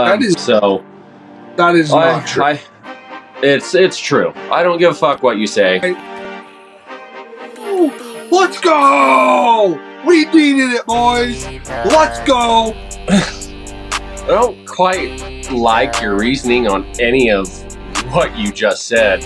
That is So not true. it's true. I don't give a fuck what you say. Let's go! We needed it, boys. Let's go! I don't quite like your reasoning on any of what you just said.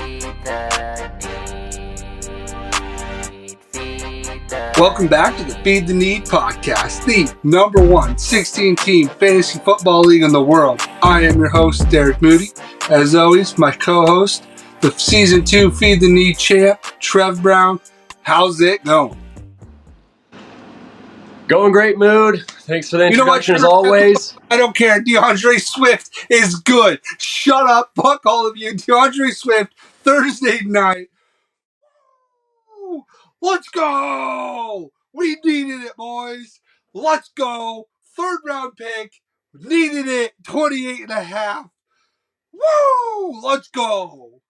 Welcome back to the Feed the Need podcast, the number one 16-team fantasy football league in the world. I am your host, Derek Moody. As always, my co-host, the Season 2 Feed the Need champ, Trev Brown. How's it going? Going great, Mood. Thanks for the introduction as always. I don't care. DeAndre Swift is good. Shut up. Fuck all of you. DeAndre Swift, Thursday night. Let's go! We needed it, boys. Let's go. Third round pick. Needed it. 28.5. Woo! Let's go.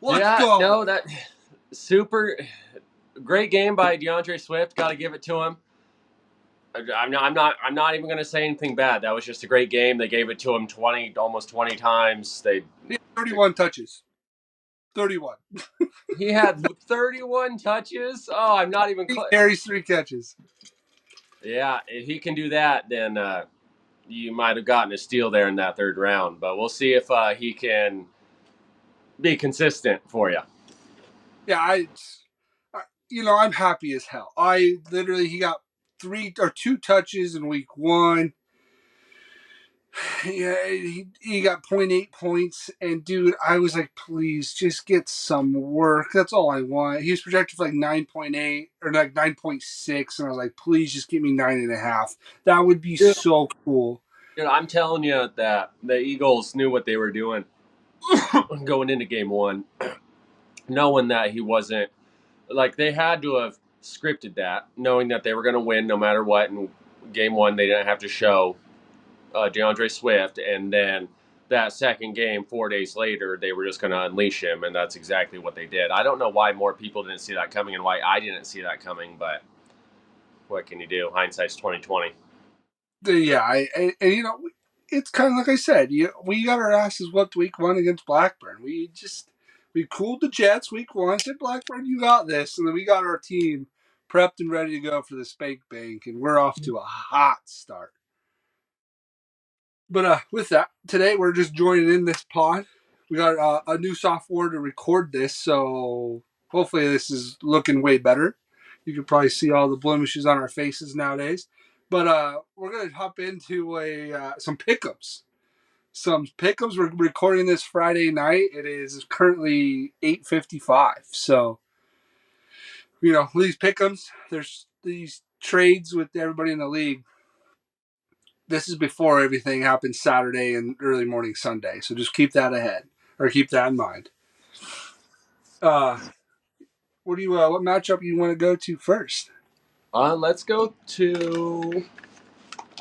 Let's go. No, that super great game by DeAndre Swift. Got to give it to him. I'm not even going to say anything bad. That was just a great game. They gave it to him almost 20 times. He had 31 touches. 31. He had 31 touches. Oh, I'm not even close. He carries 3 catches. Yeah, if he can do that, then you might have gotten a steal there in that third round. But we'll see if he can be consistent for you. Yeah, I'm happy as hell. He got 2 touches in week 1. Yeah, he got 0.8 points, and dude, I was like, please just get some work. That's all I want. He was projected for like 9.8 or like 9.6, and I was like, please just give me 9.5. That would be so cool. Dude, I'm telling you that the Eagles knew what they were doing going into game 1, knowing that he wasn't like they had to have scripted that, knowing that they were going to win no matter what. In game 1, they didn't have to show DeAndre Swift, and then that second game 4 days later they were just going to unleash him, and that's exactly what they did. I don't know why more people didn't see that coming and why I didn't see that coming, but what can you do? Hindsight's 2020. Yeah, it's kind of like I said. We got our asses whooped week 1 against Blackburn. We cooled the Jets week 1. Said Blackburn, you got this, and then we got our team prepped and ready to go for the Spank Bank, and we're off to a hot start. But with that, today we're just joining in this pod. We got a new software to record this, so hopefully this is looking way better. You can probably see all the blemishes on our faces nowadays. But we're going to hop into some PickEms. We're recording this Friday night. It is currently 8:55. So, these PickEms, there's these trades with everybody in the league. This is before everything happened Saturday and early morning Sunday. So just keep that in mind. What matchup you want to go to first? Let's go to.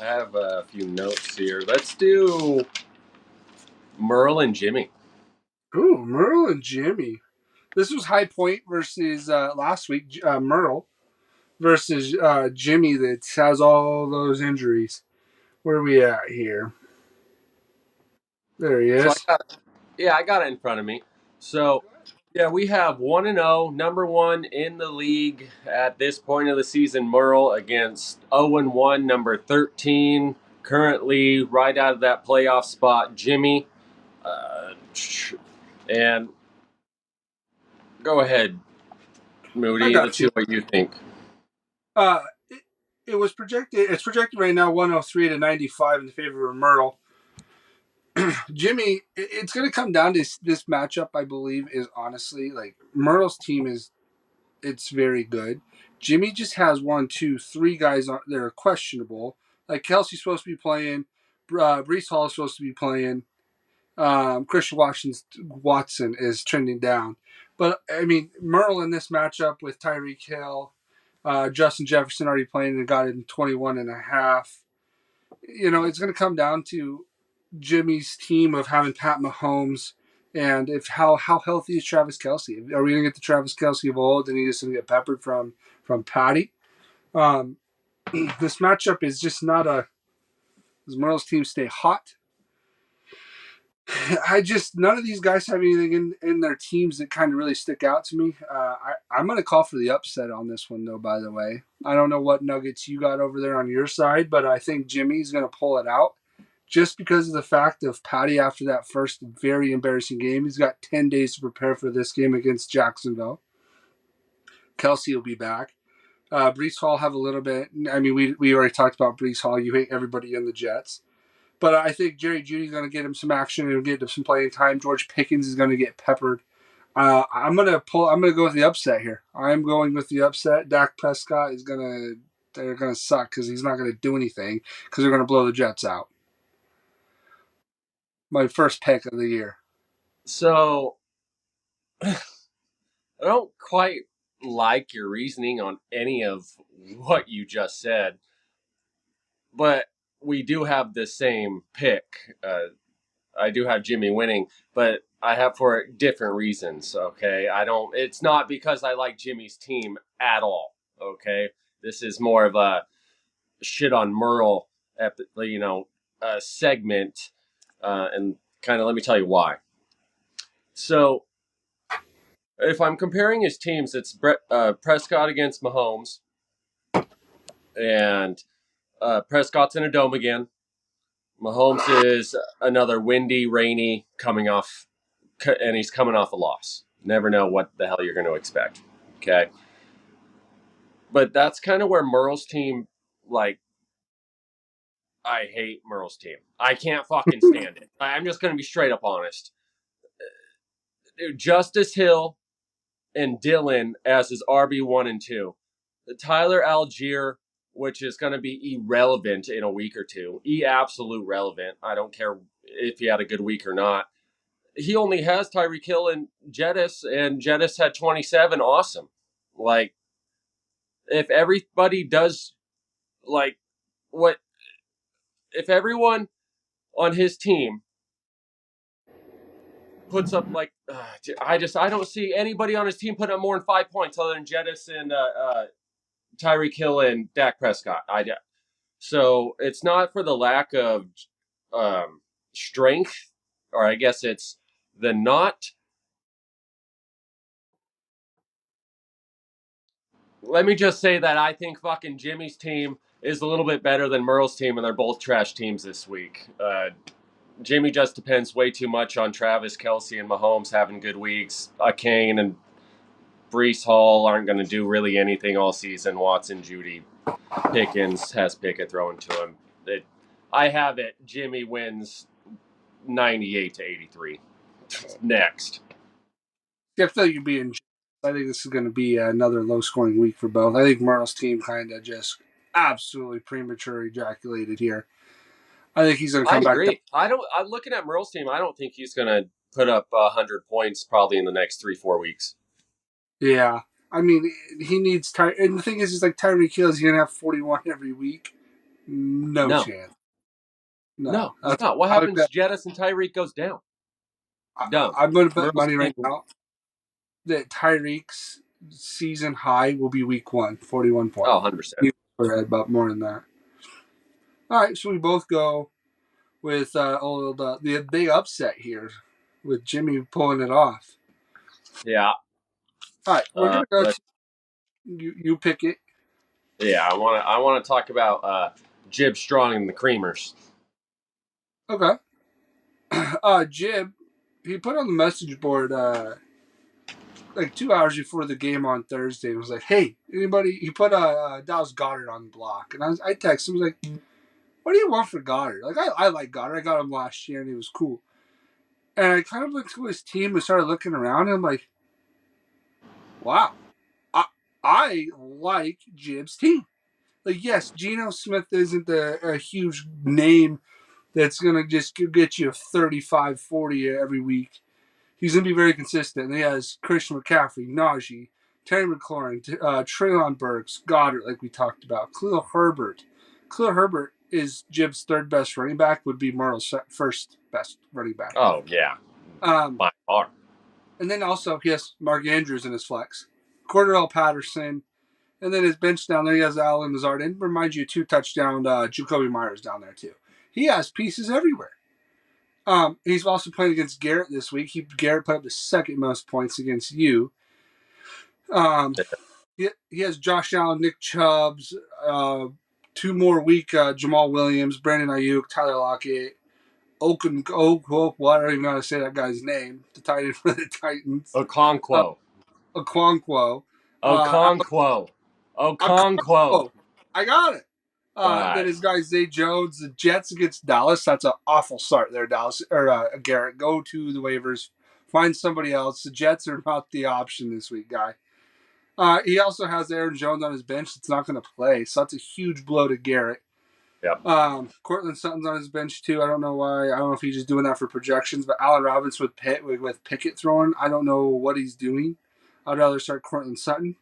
I have a few notes here. Let's do Merle and Jimmy. Ooh, Merle and Jimmy. This was High Point versus last week. Merle versus Jimmy that has all those injuries. Where are we at here? There he is. I got it in front of me. So, yeah, we have 1-0, number 1 in the league at this point of the season, Merle, against 0-1, number 13, currently right out of that playoff spot, Jimmy. And go ahead, Moody. Let's see what you think. It was projected. It's projected right now 103 to 95 in favor of Merle. Jimmy, it's going to come down to this matchup. I believe is honestly like Merle's team it's very good. Jimmy just has 1, 2, 3 guys that are questionable. Like Kelsey's supposed to be playing. Breece Hall is supposed to be playing. Christian Watson is trending down. But, I mean, Merle in this matchup with Tyreek Hill, Justin Jefferson already playing and got it in 21.5. It's going to come down to Jimmy's team of having Pat Mahomes and how healthy is Travis Kelce. Are we going to get the Travis Kelce of old and he's just going to get peppered from Patty? This matchup is just not does Merle's team stay hot I just none of these guys have anything in their teams that kind of really stick out to me. I'm going to call for the upset on this one, though. By the way, I don't know what nuggets you got over there on your side, but I think Jimmy's going to pull it out just because of the fact of Patty after that first very embarrassing game. He's got 10 days to prepare for this game against Jacksonville. Kelsey will be back. Brees Hall have a little bit. I mean, we already talked about Brees Hall. You hate everybody in the Jets. But I think Jerry Jeudy's going to get him some action and get him some playing time. George Pickens is going to get peppered. I'm going to pull. I'm going to go with the upset here. I'm going with the upset. Dak Prescott is going to. They're going to suck because he's not going to do anything because they're going to blow the Jets out. My first pick of the year. So I don't quite like your reasoning on any of what you just said, but we do have the same pick. I do have Jimmy winning, but I have for different reasons. Okay, I don't. It's not because I like Jimmy's team at all. Okay, this is more of a shit on Merle, segment, and kind of let me tell you why. So if I'm comparing his teams, it's Prescott against Mahomes, and Prescott's in a dome again. Mahomes is another windy, rainy, and he's coming off a loss. Never know what the hell you're going to expect. Okay, but that's kind of where Merle's team, like, I hate Merle's team. I can't fucking stand it. I'm just going to be straight up honest. Justice Hill and Dylan as his RB1 and 2. Tyler Algier, which is going to be irrelevant in a week or two. Absolute relevant. I don't care if he had a good week or not. He only has Tyreek Hill and Jettis had 27. Awesome. Like, if everybody does, like, what, if everyone on his team puts up, like, I don't see anybody on his team putting up more than 5 points other than Jettis and Tyreek Hill and Dak Prescott. So it's not for the lack of strength, or I guess it's the not. Let me just say that I think fucking Jimmy's team is a little bit better than Merle's team, and they're both trash teams this week. Jimmy just depends way too much on Travis Kelsey and Mahomes having good weeks. Kane and Brees Hall aren't going to do really anything all season. Watson, Judy, Pickens has Pickett throwing to him. I have it. Jimmy wins 98-83. Next. I feel like you're being. I think this is going to be another low scoring week for both. I think Merle's team kind of just absolutely premature ejaculated here. I think he's going to I come back down. agree. I'm looking at Merle's team. I don't think he's going to put up 100 points probably in the next 3-4 weeks. Yeah. I mean, he needs Ty. And the thing is like Tyreek Hill is going to have 41 every week. No No, chance. No. no, he's not. What I like happens? that. Jettis and Tyreek goes down. Done. I'm going to bet Merle's money right team. now that Tyreek's season high will be week one, 41 Oh, points. 100%. About more than that. All right, so we both go with the big upset here with Jimmy pulling it off. Yeah. All right, we're gonna go But to you pick it. yeah, I want to talk about Jib Strong and the Creamers. Okay. Jib, he put on the message board like 2 hours before the game on Thursday and was like, "Hey, anybody?" He put Dallas Goddard on the block, and I texted him, was like, "What do you want for Goddard?" Like I like Goddard. I got him last year, and he was cool. And I kind of looked to his team and started looking around, and I'm like, "Wow, I I like Jib's team." Like, yes, Geno Smith isn't a huge name that's going to just get you 35, 40 every week. He's going to be very consistent. And he has Christian McCaffrey, Najee, Terry McLaurin, Traylon Burks, Goddard, like we talked about, Khalil Herbert. Khalil Herbert is Jib's third best running back, would be Merle's first best running back. Oh, yeah. By far. And then also he has Mark Andrews in his flex. Cordell Patterson. And then his bench down there, he has Allen Lazard. And remind you, 2 touchdown Jacoby Myers down there, too. He has pieces everywhere. He's also playing against Garrett this week. Garrett put up the second most points against you. Um, he has Josh Allen, Nick Chubbs, uh, two more week Jamal Williams, Brandon Ayuk, Tyler Lockett, what I don't even know how to say that guy's name. The tight end for the Titans, uh, Okonkwo. Okonkwo, Okonkwo. Okonkwo. Okonkwo. I got it. All Then right. his guy Zay Jones, the Jets against Dallas. That's an awful start there, Dallas or Garrett. Go to the waivers, find somebody else. The Jets are not the option this week, guy. He also has Aaron Jones on his bench that's not going to play, so that's a huge blow to Garrett. Yep. Cortland Sutton's on his bench too. I don't know why. I don't know if he's just doing that for projections. But Allen Robinson with Pickett throwing, I don't know what he's doing. I'd rather start Cortland Sutton.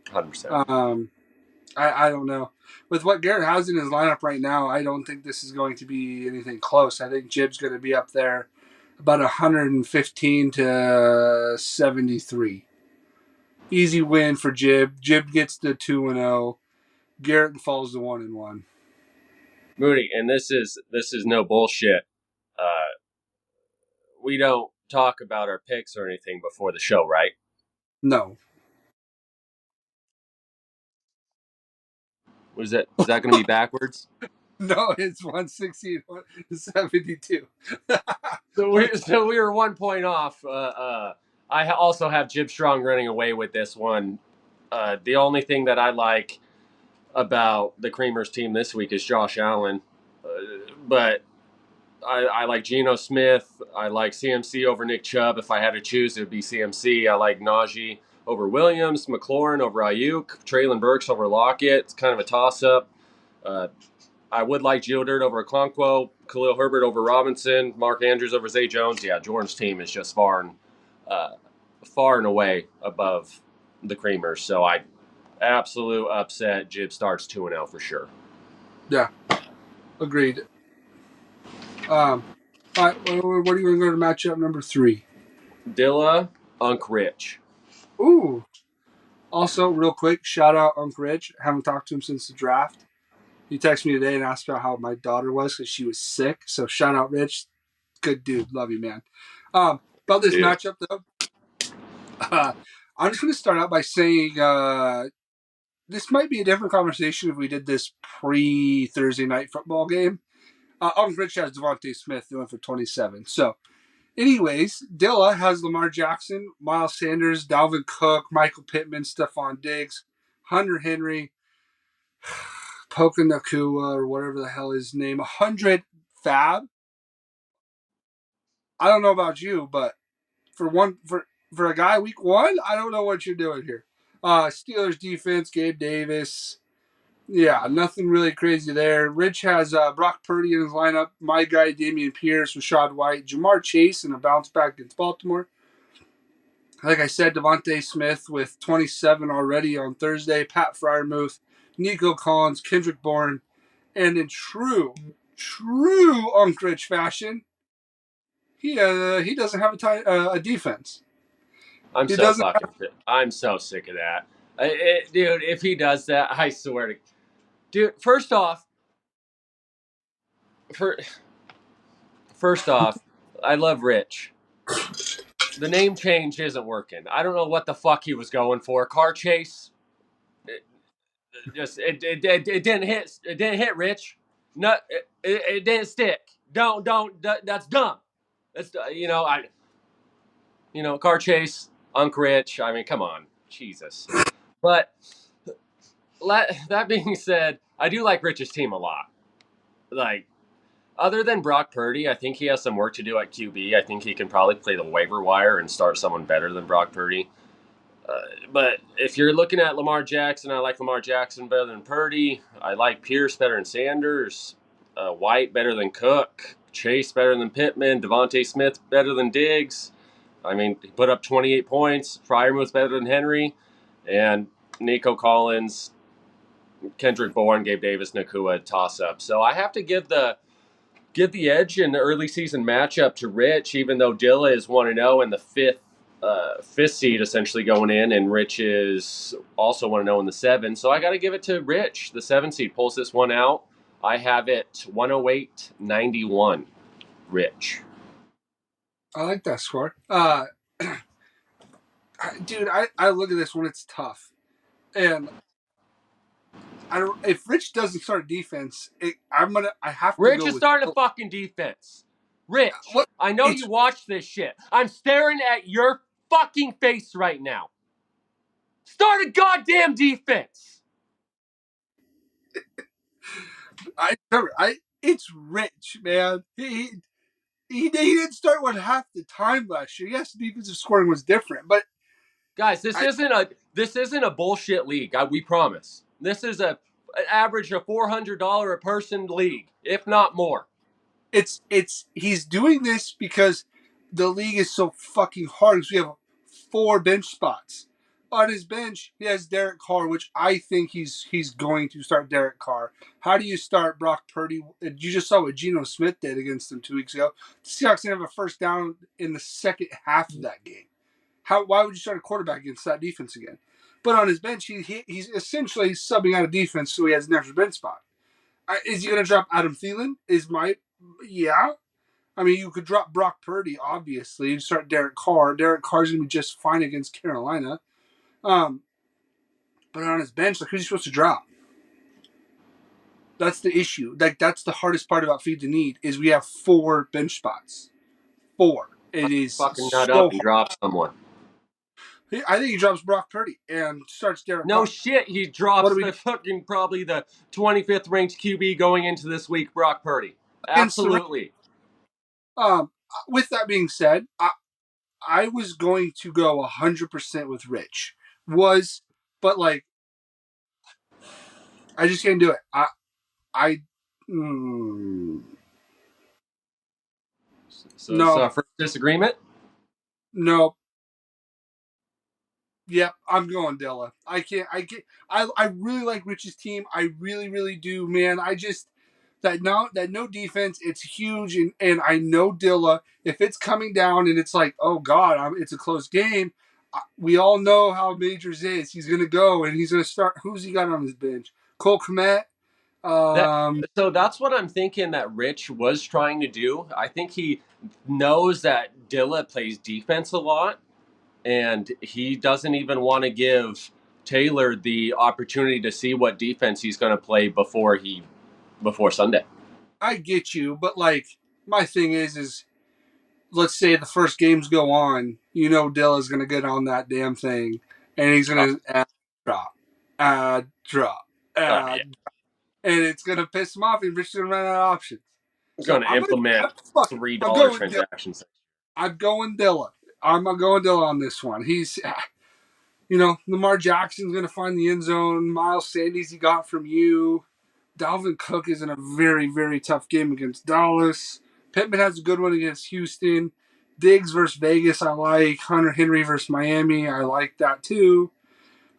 100%. I don't know. With what Garrett has in his lineup right now, I don't think this is going to be anything close. I think Jib's going to be up there about 115 to 73. Easy win for Jib. Jib gets the 2-0. Garrett falls to 1-1. Moody, and this is no bullshit. Uh, we don't talk about our picks or anything before the show, right? No. Was that is that going to be backwards? No, it's 116 to 72. So we were 1 point off. I also have Jib Strong running away with this one. The only thing that I like about the Creamers team this week is Josh Allen, but I like Geno Smith. I like CMC over Nick Chubb. If I had to choose, it would be CMC. I like Najee over Williams, McLaurin over Ayuk, Traylon Burks over Lockett. It's kind of a toss-up. Uh, I would like Dirt over Okonkwo, Khalil Herbert over Robinson, Mark Andrews over Zay Jones. Yeah, Jordan's team is just far and away above the Creamers. So I absolute upset. Jib starts 2-0 for sure. Yeah, agreed. All right, what are you going to go to matchup number 3? Dilla, Unc Rich. Ooh. Also, real quick, shout out Uncle Rich. Haven't talked to him since the draft. He texted me today and asked about how my daughter was because she was sick. So shout out Rich. Good dude. Love you, man. About this Dude. matchup, though, I'm just going to start out by saying this might be a different conversation if we did this pre-Thursday night football game. Uncle Rich has Devontae Smith doing for 27. So, anyways, Dilla has Lamar Jackson, Miles Sanders, Dalvin Cook, Michael Pittman, Stephon Diggs, Hunter Henry, Puka Nakua, or whatever the hell his name, 100 fab. I don't know about you, but for a guy week 1, I don't know what you're doing here. Steelers defense, Gabe Davis. Yeah, nothing really crazy there. Rich has Brock Purdy in his lineup. My guy, Damian Pierce, Rashad White, Jamar Chase in a bounce back against Baltimore. Like I said, Devontae Smith with 27 already on Thursday. Pat Fryermuth, Nico Collins, Kendrick Bourne, and in true Unkrich fashion, he doesn't have a defense. I'm He so doesn't. fucking. I'm so sick of that, dude. If he does that, I swear to, dude. For, first off, I love Rich. The name change isn't working. I don't know what the fuck he was going for. Car chase. It didn't hit. It didn't hit Rich. No, it didn't stick. Don't. That's dumb. That's car chase. Unc Rich. I mean, come on, Jesus. But that being said, I do like Rich's team a lot. Like, other than Brock Purdy, I think he has some work to do at QB. I think he can probably play the waiver wire and start someone better than Brock Purdy. But if you're looking at Lamar Jackson, I like Lamar Jackson better than Purdy. I like Pierce better than Sanders. White better than Cook. Chase better than Pittman. Devontae Smith better than Diggs. I mean, he put up 28 points. Fryermuth's better than Henry. And Nico Collins, Kendrick Bourne, Gabe Davis, Nakua toss up. So I have to give the edge in the early season matchup to Rich, even though Dilla is 1-0 in the fifth seed essentially going in, and Rich is also 1-0 in the 7. So I got to give it to Rich. The 7 seed pulls this one out. I have it 108-91. Rich. I like that score. Dude, I look at this when it's tough, and I don't. If Rich doesn't start defense, I have to Rich go is with starting a fucking defense. Rich, what I know you it's. watch this shit. I'm staring at your fucking face right now. Start a goddamn defense. I it's Rich, man. He didn't start one half the time last year. Yes, defensive scoring was different, but Guys, I this isn't a bullshit league. We promise. This is an average of $400 a person league, if not more. it's he's doing this because the league is so fucking hard. Because we have 4 bench spots. On his bench, he has Derek Carr, which I think he's going to start Derek Carr. How do you start Brock Purdy? You just saw what Geno Smith did against him 2 weeks ago. The Seahawks didn't have a first down in the second half of that game. Why would you start a quarterback against that defense again? But on his bench, he's essentially subbing out of defense, so he has an extra bench spot. Is he going to drop Adam Thielen? Yeah. I mean, you could drop Brock Purdy, obviously, and start Derek Carr. Derek Carr's going to be just fine against Carolina. Um, but on his bench, like, who's he supposed to drop? That's the issue. Like, that's the hardest part about Feed the Need is we have 4 bench spots. 4. It is Fucking nut so up and hard. drop someone. I think he drops Brock Purdy and starts Derek No Carr. shit, he What drops do we the do? fucking probably the 25th ranked QB going into this week, Brock Purdy. Against the Absolutely. um, with that being said, I was going to go 100% with Rich. But like, I just can't do it. I, mm, So it's no, first disagreement. no. Yep, I'm going Dilla. I can't. I can't. I really like Rich's team. I really, really do, man. I just that no defense. It's huge, and I know Dilla. If it's coming down and it's like, oh God, it's a close game. We all know how Majors is. He's gonna go and he's gonna start. Who's he got on his bench? Cole Kmet. That Um, so that's what I'm thinking that Rich was trying to do. I think he knows that Dilla plays defense a lot, and he doesn't even want to give Taylor the opportunity to see what defense he's going to play before Sunday. I get you, but like my thing is let's say the first games go on, you know Dilla's gonna get on that damn thing and he's Oh, gonna drop, drop, yeah. and it's gonna piss him off and Rich's gonna run out of options. I'm So going to implement fuck it. I'm $3 going Dilla. transactions. I'm going Dilla. I'm going Dilla on this one. He's Lamar Jackson's gonna find the end zone. Miles Sanders he got from you. Dalvin Cook is in a very, very tough game against Dallas. Pittman has a good one against Houston. Diggs versus Vegas, I like. Hunter Henry versus Miami, I like that too.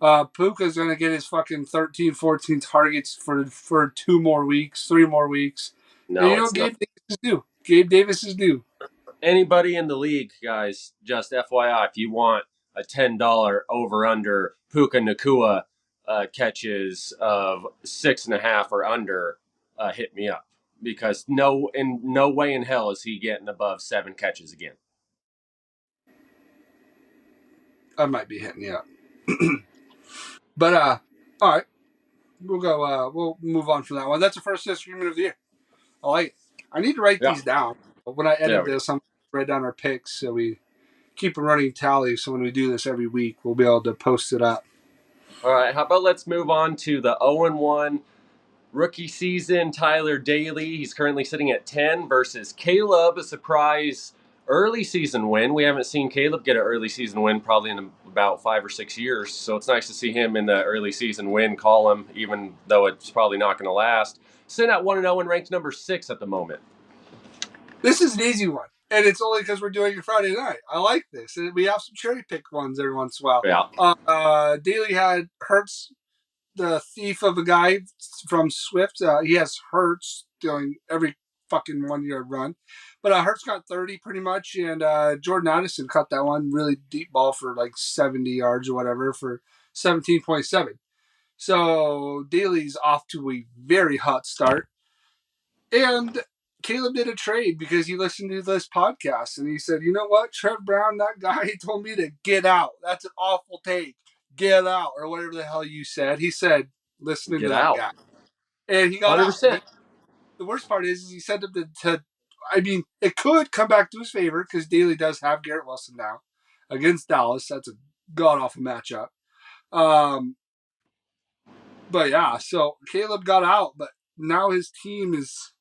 Puka's going to get his fucking 13, 14 targets for 2 more weeks, 3 more weeks. And No, you know it's what not. Gabe Davis is due? Gabe Davis is due. Anybody in the league, guys, just FYI, if you want a $10 over under Puka Nakua catches of 6.5 or under, hit me up because no way in hell is he getting above 7 catches again. I might be hitting you up. But, all right. We'll move on from that one. That's the first disagreement of the year. I like it. I need to write Yeah, these down. When I there edit we go. this, I'm going to write down our picks so we keep a running tally. So when we do this every week, we'll be able to post it up. All right, how about let's move on to the 0-1 rookie season, Tyler Daly. He's currently sitting at 10 versus Caleb, a surprise early season win. We haven't seen Caleb get an early season win probably in about 5 or 6 years. So it's nice to see him in the early season win column, even though it's probably not going to last. Sitting at 1-0 and ranked number 6 at the moment. This is an easy one. And it's only because we're doing it Friday night. I like this. And we have some cherry pick ones every once in a Yeah. while. Daly had Hertz, the thief of a guy from Swift. He has Hertz doing every fucking 1 yard run. But Hertz got 30 pretty much. And Jordan Addison caught that one really deep ball for like 70 yards or whatever for 17.7. So Daly's off to a very hot start. And Caleb did a trade because he listened to this podcast and he said, "You know what, Trev Brown, that guy told me to get out. That's an awful take. Get out," or whatever the hell you said. He said, listening to Get that out. guy, and he got out. 100%. The worst part is he sent him to. I mean, it could come back to his favor because Daly does have Garrett Wilson now against Dallas. That's a god awful matchup. Um, but yeah, so Caleb got out, but now his team is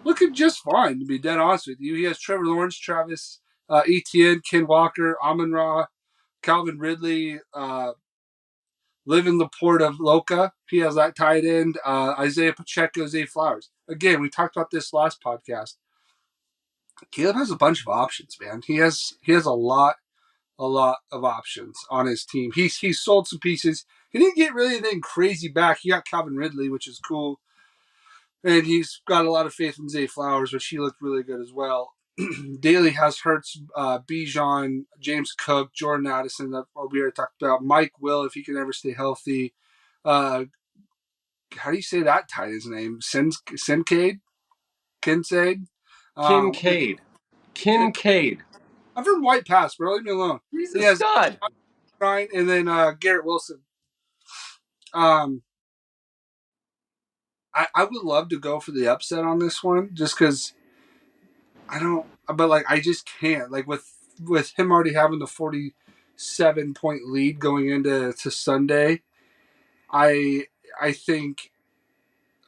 looking just fine, to be dead honest with you. He has Trevor Lawrence, Travis Etienne, Ken Walker, Amon Ra, Calvin Ridley, Living Laporte of Loca. He has that tight end. Isaiah Pacheco, Zay Flowers. Again, we talked about this last podcast. Caleb has a bunch of options, man. He has a lot of options on his team. He's sold some pieces. He didn't get really anything crazy back. He got Calvin Ridley, which is cool. And he's got a lot of faith in Zay Flowers, which he looked really good as well. Daly has Hurts, Bijan, James Cook, Jordan Addison, that we already talked about. Mike Will, if he can ever stay healthy. Uh, how do you say that tight end's name? Kincaid? Kincaid? Um, Kincaid. Kin- Kincaid. I'm from White Pass, bro. Leave me alone. He's He a has stud. 9, and then Garrett Wilson. Um, I would love to go for the upset on this one just because I don't, but like I just can't. Like with him already having the 47-point lead going into Sunday, I I think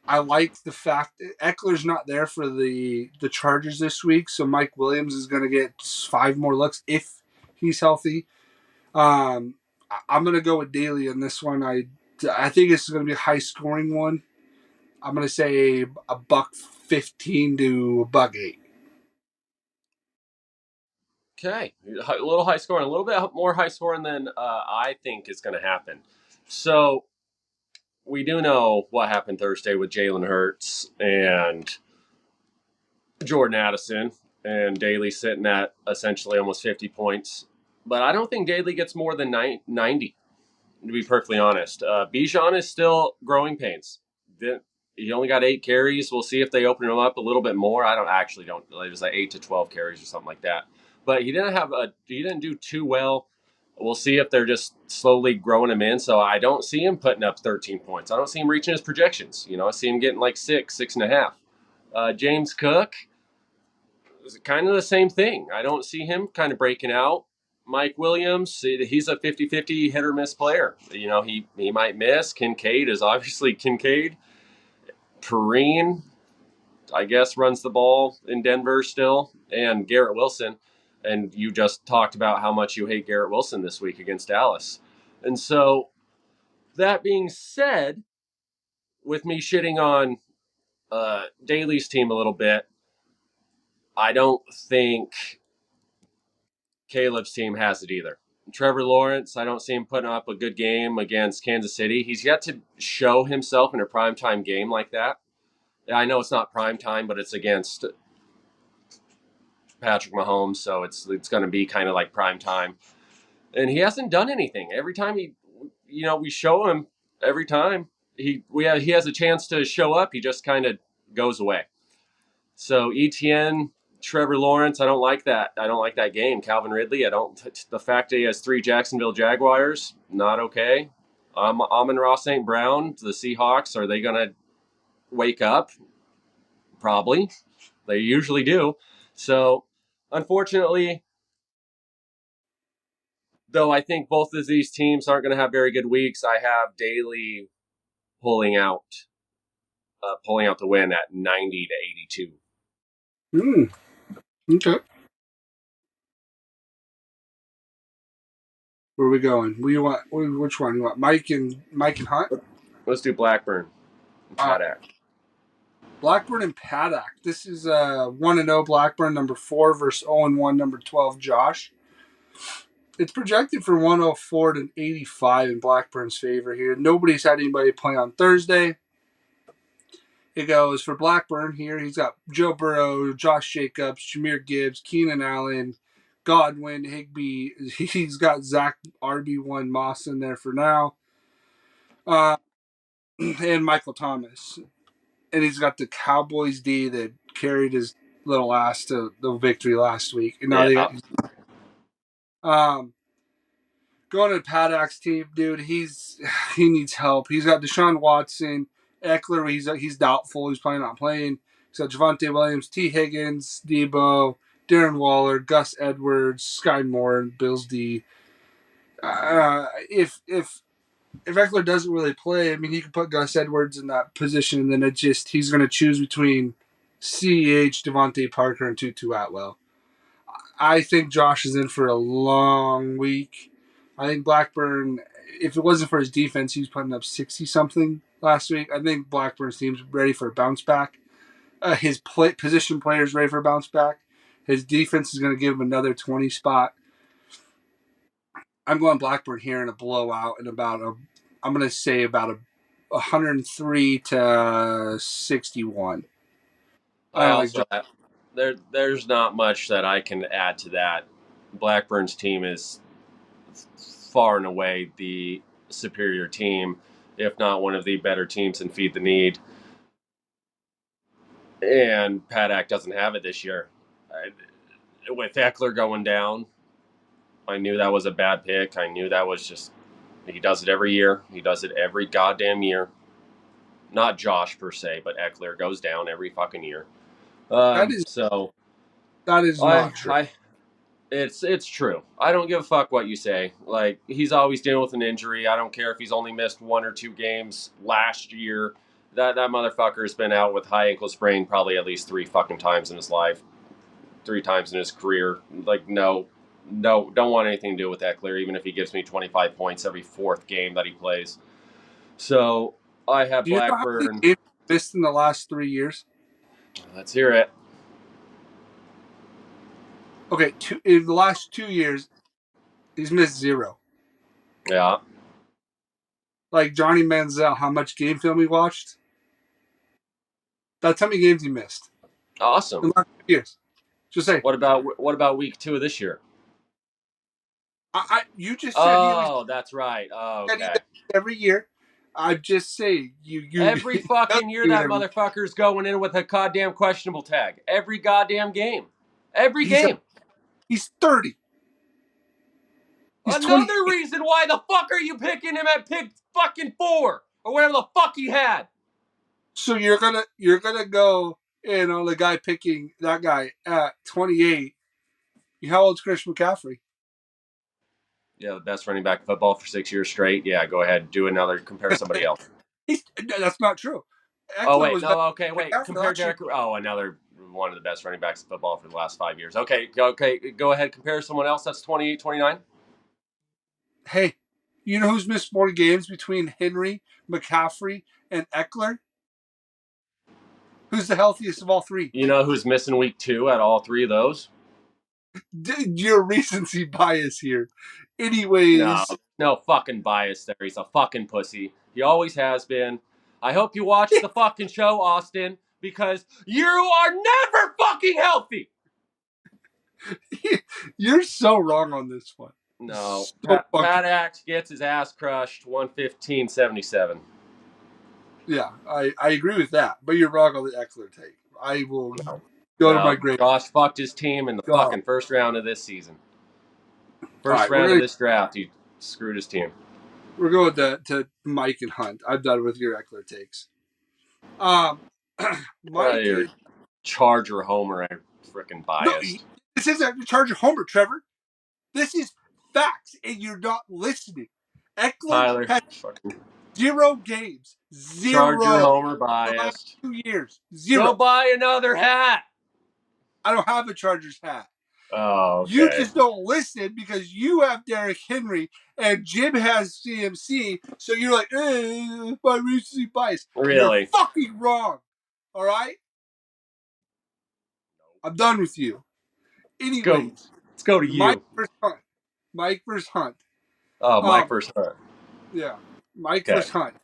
I like the fact that Eckler's not there for the Chargers this week, so Mike Williams is going to get 5 more looks if he's healthy. I'm going to go with Daly in this one. I think this is going to be a high scoring one. I'm going to say a buck 15 to a buck 8. Okay. A little high scoring, a little bit more high scoring than I think is going to happen. So we do know what happened Thursday with Jalen Hurts and Jordan Addison and Daly sitting at essentially almost 50 points. But I don't think Daly gets more than 90, to be perfectly honest. Bijan is still growing pains. He only got 8 carries. We'll see if they open him up a little bit more. I don't. It was like 8 to 12 carries or something like that. But he didn't do too well. We'll see if they're just slowly growing him in. So I don't see him putting up 13 points. I don't see him reaching his projections. I see him getting like 6.5. James Cook is kind of the same thing. I don't see him kind of breaking out. Mike Williams, he's a 50-50 hit or miss player. He might miss. Kincaid is obviously Kincaid. Perrine, I guess, runs the ball in Denver still, and Garrett Wilson. And you just talked about how much you hate Garrett Wilson this week against Dallas. And so, that being said, with me shitting on Daly's team a little bit, I don't think Caleb's team has it either. Trevor Lawrence, I don't see him putting up a good game against Kansas City. He's yet to show himself in a primetime game like that. I know it's not primetime, but it's against Patrick Mahomes, so it's going to be kind of like primetime. And he hasn't done anything. Every time we show him, every time he has a chance to show up, he just kind of goes away. So Etienne, Trevor Lawrence, I don't like that. I don't like that game. Calvin Ridley, I don't. The fact that he has 3 Jacksonville Jaguars, not okay. Amon-Ra St. Brown, the Seahawks, are they going to wake up? Probably. They usually do. So, unfortunately, though I think both of these teams aren't going to have very good weeks, I have Daly pulling out the win at 90-82. Okay. Where are we going? We want which one? You want Mike and Hunt? Let's do Blackburn and Uh, Paddock. Blackburn and Paddock. This is 1-0 Blackburn, number 4 versus 0-1, number 12 Josh. It's projected for 104 to 85 in Blackburn's favor here. Nobody's had anybody play on Thursday. It goes for Blackburn here. He's got Joe Burrow, Josh Jacobs, Jameer Gibbs, Keenan Allen, Godwin, Higbee. He's got Zach RB1 Moss in there for now. And Michael Thomas. And he's got the Cowboys D that carried his little ass to the victory last week, and now Yeah. um going to Paddock's team, dude. He needs help. He's got Deshaun Watson, Eckler. He's doubtful. He's probably not playing. He's got Javonte Williams, T. Higgins, Debo, Darren Waller, Gus Edwards, Sky Moore, and Bills D. If Eckler doesn't really play, I mean, he can put Gus Edwards in that position, and then he's going to choose between CEH, Devontae Parker, and Tutu Atwell. I think Josh is in for a long week. I think Blackburn, if it wasn't for his defense, he was putting up 60 something last week. I think Blackburn's team's ready for a bounce back. His position players ready for a bounce back. His defense is going to give him another 20 spot. I'm going Blackburn here in a blowout in I'm going to say about a 103 to 61. I I don't like also Josh. there's not much that I can add to that. Blackburn's team is far and away the superior team, if not one of the better teams in Feed the Need. And Paddock doesn't have it this year. With Eckler going down, I knew that was a bad pick. I knew that was just he does it every year. He does it every goddamn year. Not Josh per se, but Eckler goes down every fucking year. That is So that is I not true. I it's true. I don't give a fuck what you say. Like he's always dealing with an injury. I don't care if he's only missed 1 or 2 games last year. That motherfucker's been out with high ankle sprain probably at least 3 fucking times in his life, 3 times in his career. Like no, don't want anything to do with Eckler, even if he gives me 25 points every fourth game that he plays. So I have Do you know how many Blackburn. games he missed in the last 3 years? Let's hear it. Okay, in the last 2 years, he's missed zero. Yeah, Like Johnny Manziel, how much game film he watched? That's how many games he missed awesome. in the last 2 years. Just say, What about week 2 of this year? you just said he always Oh, that's right. Oh, said he okay. does it every year. I'm just saying you Every he does fucking year do it that every. motherfucker's going in with a goddamn questionable tag. Every goddamn game. Every He's game. he's 30. He's 20. Another reason why the fuck are you picking him at pick fucking 4 or whatever the fuck he had? So you're gonna go in on the guy picking that guy at 28. How old's Christian McCaffrey? Yeah, the best running back in football for 6 years straight. Yeah, go ahead. Do another. Compare somebody else. That's not true. Oh, Eckler wait. was better No, okay, than wait. McCaffrey Compare last year. Derek. Oh, another one of the best running backs in football for the last 5 years. Okay. Go ahead. Compare someone else that's 28, 29. Hey, you know who's missed more games between Henry, McCaffrey, and Eckler? Who's the healthiest of all three? You know who's missing week 2 at all 3 of those? Your recency bias here. No, Anyways, no fucking bias there. He's a fucking pussy. He always has been. I hope you watch the fucking show, Austin, because you are never fucking healthy. you're so wrong on this one. No, So fucking Pat Axe gets his ass crushed 115-77. yeah, I agree with that. But you're wrong on the Eckler take. I will No, go to my no. grave. Josh fucked his team in the All fucking first round of this season. First right, we're round of gonna this draft, he screwed his team. we're going to Mike and Hunt. I'm done with your Eckler takes. Um, Mike You're is Charger homer and freaking no. biased. This isn't a Charger homer, Trevor. This is facts, and you're not listening. Eckler Tyler, has fucking 0 games, Charger zero homer the last biased. 2 years, Go zero. buy another hat. I don't have a Chargers hat. Oh, You okay. just don't listen because you have Derrick Henry and Jim has CMC. So you're like, my recency bias. You're Really? fucking wrong. All right? I'm done with you. Let's go. Anyways, Let's go to Mike you. versus Hunt. Mike versus Hunt. Oh, Mike Um, versus Hunt. yeah. Mike Okay. versus Hunt.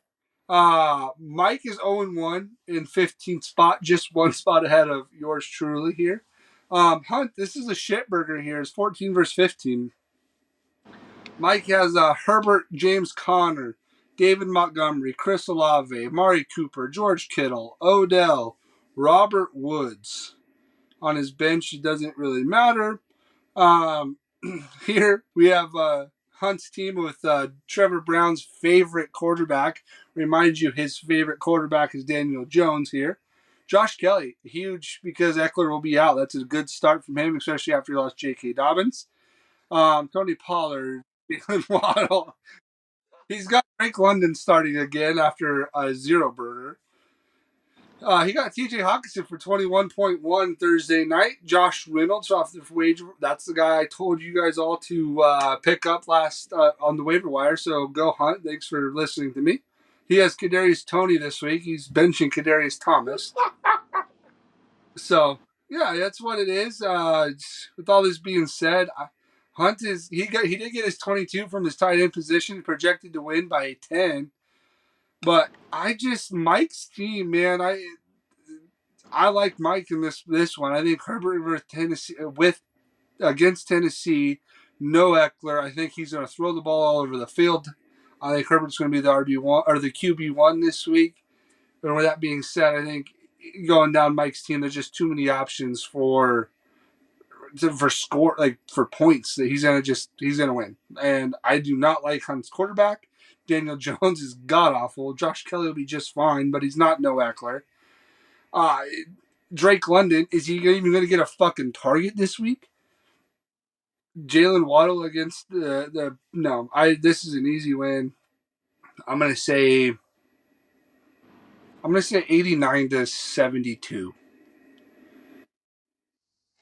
Mike is 0-1 in 15th spot, just one spot ahead of yours truly here. Hunt, this is a shit burger here. It's 14 versus 15. Mike has Herbert, James Conner, David Montgomery, Chris Olave, Mari Cooper, George Kittle, Odell, Robert Woods. On his bench, it doesn't really matter. Um, Here we have Hunt's team with Trevor Brown's favorite quarterback. Remind you, his favorite quarterback is Daniel Jones here. Josh Kelly, huge because Eckler will be out. That's a good start from him, especially after he lost J.K. Dobbins. Tony Pollard, Jalen Waddle. He's got Drake London starting again after a zero burger. He got TJ Hawkinson for 21.1 Thursday night. Josh Reynolds off the waiver. That's the guy I told you guys all to pick up last on the waiver wire. So go Hunt. Thanks for listening to me. He has Kadarius Toney this week. He's benching Kadarius Thomas. So yeah, that's what it is. With all this being said, Hunt is he did get his 22 from his tight end position, projected to win by 10. But I just Mike's team, man. I like Mike in this one. I think Herbert with Tennessee with against Tennessee, no Eckler. I think he's going to throw the ball all over the field. I think Herbert's going to be the RB1 or the QB1 this week. And with that being said, I think going down Mike's team, there's just too many options for score like for points that he's gonna win. And I do not like Hunt's quarterback. Daniel Jones is god awful. Josh Kelly will be just fine, but he's not no Eckler. Uh, Drake London, is he even going to get a fucking target this week? Jalen Waddle against the no. I This is an easy win. I'm gonna say 89-72.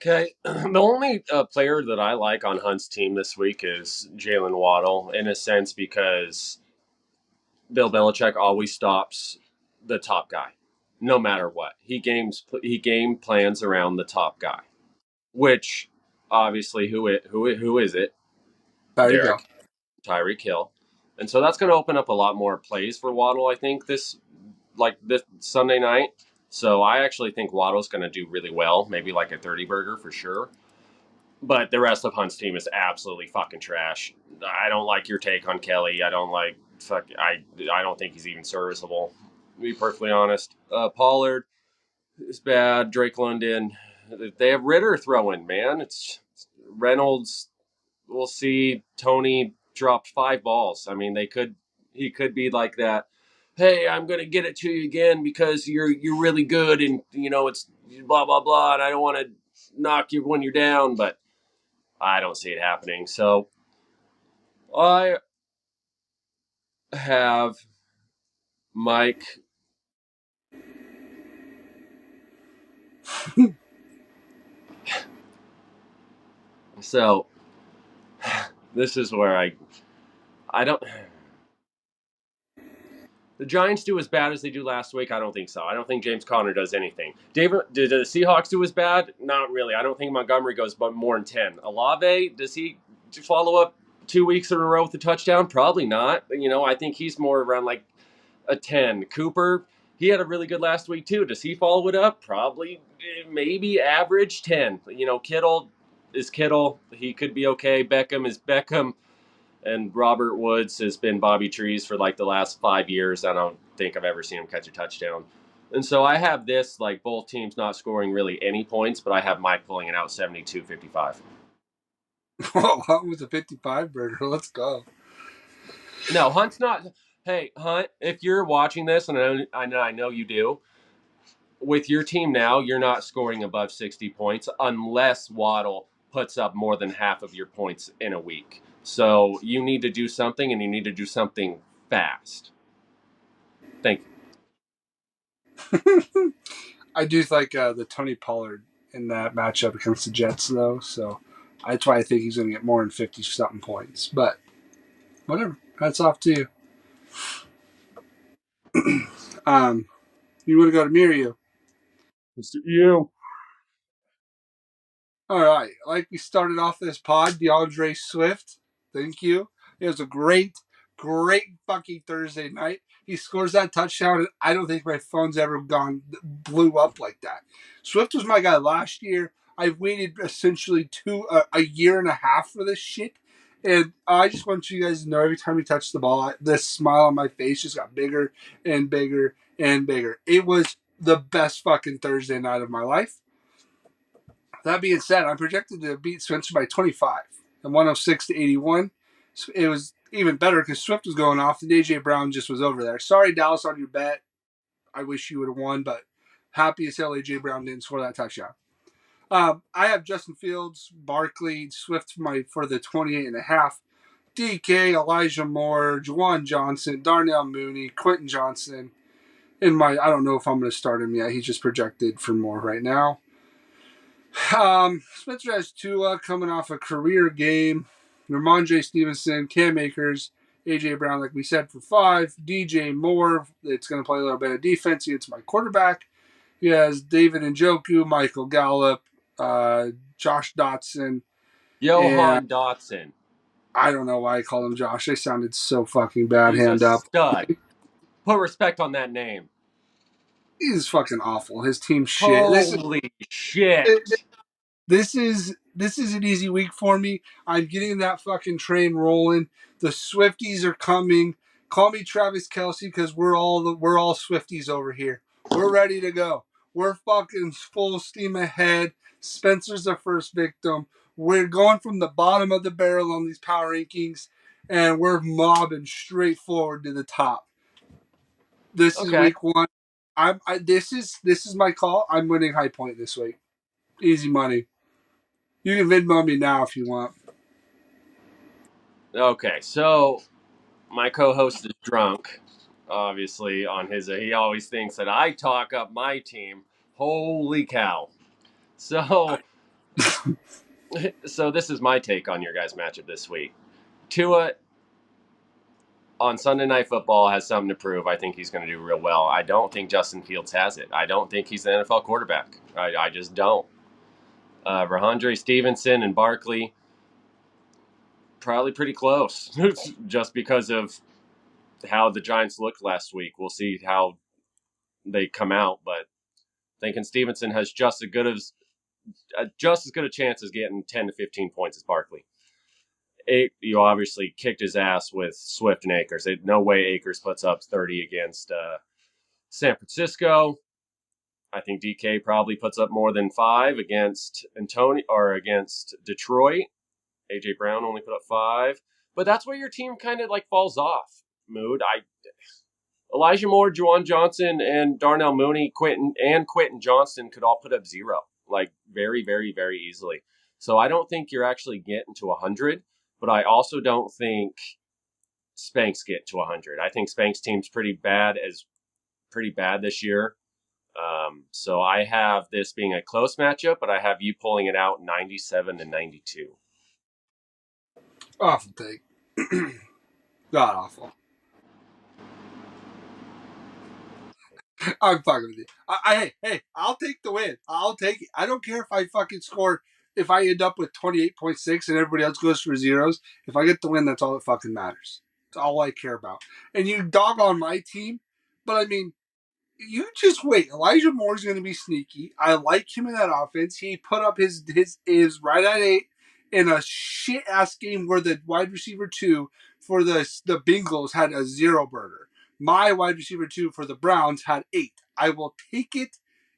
Okay, the only player that I like on Hunt's team this week is Jalen Waddle, in a sense, because Bill Belichick always stops the top guy, no matter what. He game plans around the top guy, which obviously who is it? There you go. Derek Tyreek Hill, and so that's going to open up a lot more plays for Waddle. I think this Sunday night. So I actually think Waddle's going to do really well, maybe like a 30 burger for sure. But the rest of Hunt's team is absolutely fucking trash. I don't like your take on Kelly. I don't like I don't think he's even serviceable. To be perfectly honest, Pollard is bad. Drake London, they have Ritter throwing. Man, it's Reynolds. We'll see. Tony dropped 5 balls. I mean, he could be like that. Hey, I'm gonna get it to you again because you're really good and it's blah blah blah and I don't want to knock you when you're down, but I don't see it happening. So I have Mike. So this is where I don't. The Giants do as bad as they do last week. I don't think so. I don't think James Conner does anything. David, did the Seahawks do as bad? Not really. I don't think Montgomery goes but more than 10. Olave, does he follow up 2 weeks in a row with a touchdown? Probably not. I think he's more around like a 10. Cooper, he had a really good last week too. Does he follow it up? Probably, maybe average 10. Kittle is Kittle. He could be okay. Beckham is Beckham. And Robert Woods has been Bobby Trees for like the last 5 years. I don't think I've ever seen him catch a touchdown. And so I have this, like both teams not scoring really any points, but I have Mike pulling it out 72-55. Oh, Hunt with a 55 burger. Let's go. No, Hunt's not. Hey, Hunt, if you're watching this, and I know you do, with your team now, you're not scoring above 60 points unless Waddle puts up more than half of your points in a week. So you need to do something, and you need to do something fast. Thank I do like the Tony Pollard in that matchup against the Jets, though. So that's why I think he's going to get more than 50 something points. But whatever. That's off to you. You want to go to me or you? you. All right. Like we started off this pod, DeAndre Swift. Thank you. It was a great fucking Thursday night. He scores that touchdown, and I don't think my phone's ever blew up like that. Swift was my guy last year. I've waited essentially a year and a half for this shit. And I just want you guys to know every time he touched the ball, this smile on my face just got bigger and bigger and bigger. It was the best fucking Thursday night of my life. That being said, I'm projected to beat Spencer by 25 and 106 to 81. It was even better because Swift was going off and AJ Brown just was over there. Sorry, Dallas, on your bet. I wish you would have won, but happy as hell AJ Brown didn't score that touchdown. I have Justin Fields, Barkley, Swift for the 28.5. DK, Elijah Moore, Juwan Johnson, Darnell Mooney, Quentin Johnson. I don't know if I'm going to start him yet. He's just projected for more right now. Spencer has Tua coming off a career game. Ramondre Stevenson, Cam Akers, AJ Brown, like we said, for 5. DJ Moore, it's going to play a little bit of defense. It's my quarterback. He has David Njoku, Michael Gallup, Josh Dotson, and Johan Dotson. I don't know why I call him Josh. They sounded so fucking bad. He's a Hand up. stud. Put respect on that name. He's fucking awful. His team shit. Holy shit. This is an easy week for me. I'm getting that fucking train rolling. The Swifties are coming. Call me Travis Kelsey because we're all Swifties over here. We're ready to go. We're fucking full steam ahead. Spencer's the first victim. We're going from the bottom of the barrel on these power rankings, and we're mobbing straight forward to the top. This is Okay. week one. This is my call. I'm winning High Point this week. Easy money. You can Venmo me now if you want. Okay, so my co-host is drunk, obviously, on his. He always thinks that I talk up my team. Holy cow. So, so this is my take on your guys' matchup this week. Tua on Sunday Night Football has something to prove. I think he's going to do real well. I don't think Justin Fields has it. I don't think he's an NFL quarterback. I just don't. Ramondre Stevenson and Barkley, probably pretty close, just because of how the Giants looked last week. We'll see how they come out, but thinking Stevenson has just as good a chance as getting 10 to 15 points as Barkley. You obviously kicked his ass with Swift and Akers. No way Akers puts up 30 against San Francisco. I think DK probably puts up more than 5 against against Detroit. AJ Brown only put up 5, but that's where your team kind of like falls off. Mood. Elijah Moore, Juwan Johnson, and Darnell Mooney, Quentin Johnston could all put up 0, like very, very, very easily. So I don't think you're actually getting to 100, but I also don't think Spank's get to 100. I think Spank's team's pretty bad this year. So I have this being a close matchup, but I have you pulling it out 97 to 92. Awful take. God awful. I'm fucking with you. Hey, I'll take the win. I'll take it. I don't care if I fucking score. If I end up with 28.6 and everybody else goes for zeros, if I get the win, that's all that fucking matters. It's all I care about. And you dog on my team, but I mean, you just wait. Elijah Moore's going to be sneaky. I like him in that offense. He put up his right at 8 in a shit ass game where the wide receiver 2 for the Bengals had a 0 burger. My wide receiver 2 for the Browns had 8. I will take it.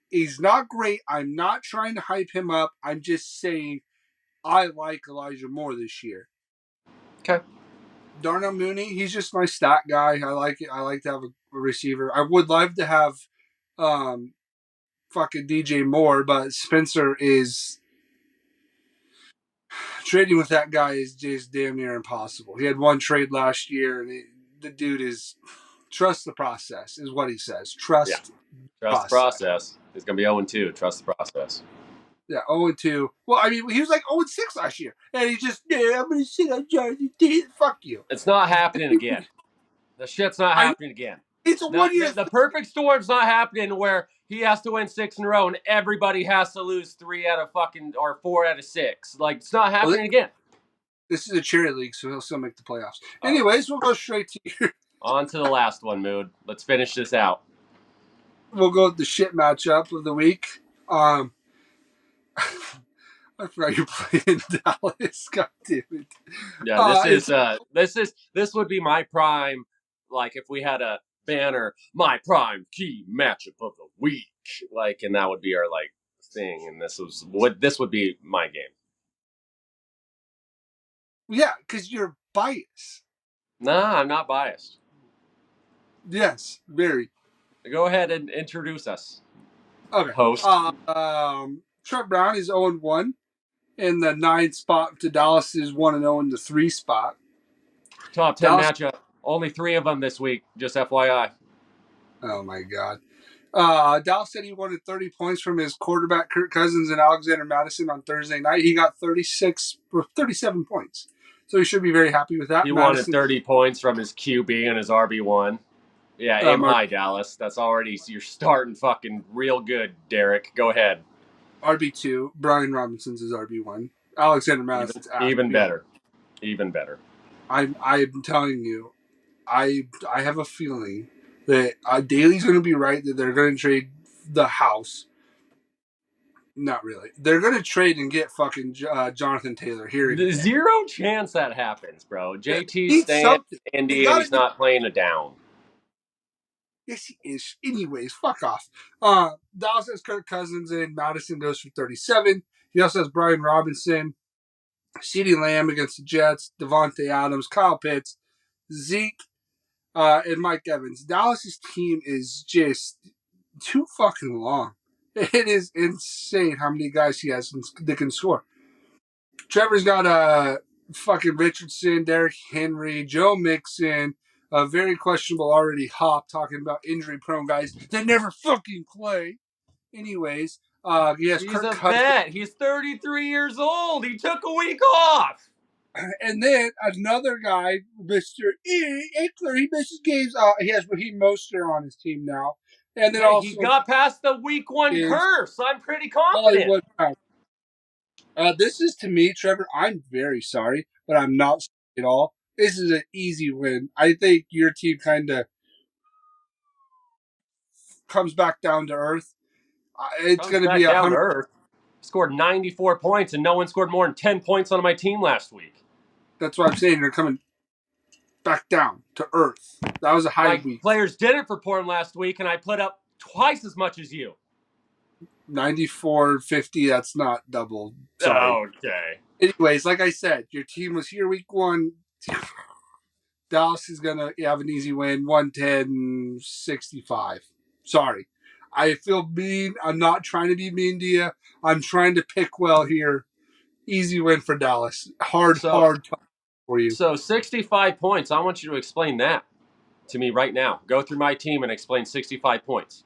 He's not great. I'm not trying to hype him up. I'm just saying I like Elijah Moore this year. Okay. Darnell Mooney, he's just my stat guy. I like it. I like to have a receiver. I would love to have um, fucking DJ Moore, but Spencer is trading with that guy is just damn near impossible. He had one trade last year, and the dude is trust the process, is what he says. Yeah. Trust Trust the process. process. He's going to be 0-2. Trust the process. Yeah, 0-2. Well, I mean, he was like 0-6 last year, and he just I'm gonna sit on Johnny. Fuck you. It's not happening again. The shit's not I happening again. It's a 1 year. The perfect storm's not happening where he has to win 6 in a row and everybody has to lose 3 out of fucking or 4 out of 6. Like, it's not happening again. This is a charity league, so he'll still make the playoffs. Anyways, we'll go straight to your. On to the last one, Mood. Let's finish this out. We'll go with the shit matchup of the week. I forgot you're playing Dallas. God damn it. Yeah, this would be my prime. Like if we had a banner, my prime key matchup of the week. Like, and that would be our like thing. And this would be my game. Yeah, because you're biased. Nah, I'm not biased. Yes, very. Go ahead and introduce us, Okay. host. Trent Brown is 0-1 in the 9 spot to Dallas is 1-0 in the 3 spot. Top 10 Dallas. matchup. Only 3 of them this week. Just FYI. Oh my God. Dallas said he wanted 30 points from his quarterback Kirk Cousins and Alexander Madison on Thursday night. He got 37 points, so he should be very happy with that. He wanted Madison, 30 points from his QB and his RB1. Yeah, aim high, Dallas. That's already, you're starting fucking real good, Derek. Go ahead. RB2. Brian Robinson's his RB1. Alexander Even Madison's ass. even better. Even better. I'm telling you, I have a feeling that Daly's going to be right that they're going to trade the house. Not really. They're going to trade and get fucking Jonathan Taylor here. The zero chance that happens, bro. JT's Need staying something. in They Indy and got he's to. not playing a down. Yes, he is. Anyways, fuck off. Dallas has Kirk Cousins and Madison goes for 37. He also has Brian Robinson, CeeDee Lamb against the Jets, Devontae Adams, Kyle Pitts, Zeke, and Mike Evans. Dallas's team is just too fucking long. It is insane how many guys he has that can score. Trevor's got fucking Richardson, Derrick Henry, Joe Mixon, a very questionable already Hop talking about injury prone guys that never fucking play. Anyways, he has He's Kirk a Cousins, vet. He's 33 years old. He took a week off. and then another guy, Mr. Eckler, he misses games. He has Raheem Mostert on his team now. And then Hey, he also got past the week 1 is curse. I'm pretty confident. Hollywood Brown. This is to me, Trevor. I'm very sorry, but I'm not sorry at all. This is an easy win. I think your team kind of comes back down to earth. It's Comes going to be back down to 100. earth. Scored 94 points, and no one scored more than 10 points on my team last week. That's what I'm saying. You're coming back down to earth. That was a high My week. players didn't perform last week, and I put up twice as much as you. 94-50. That's not double. Sorry. Okay. Anyways, like I said, your team was here week 1. Dallas is going to have an easy win, 110-65. Sorry. I feel mean. I'm not trying to be mean to you. I'm trying to pick well here. Easy win for Dallas. Hard So, time for you. so 65 points. I want you to explain that to me right now. Go through my team and explain 65 points.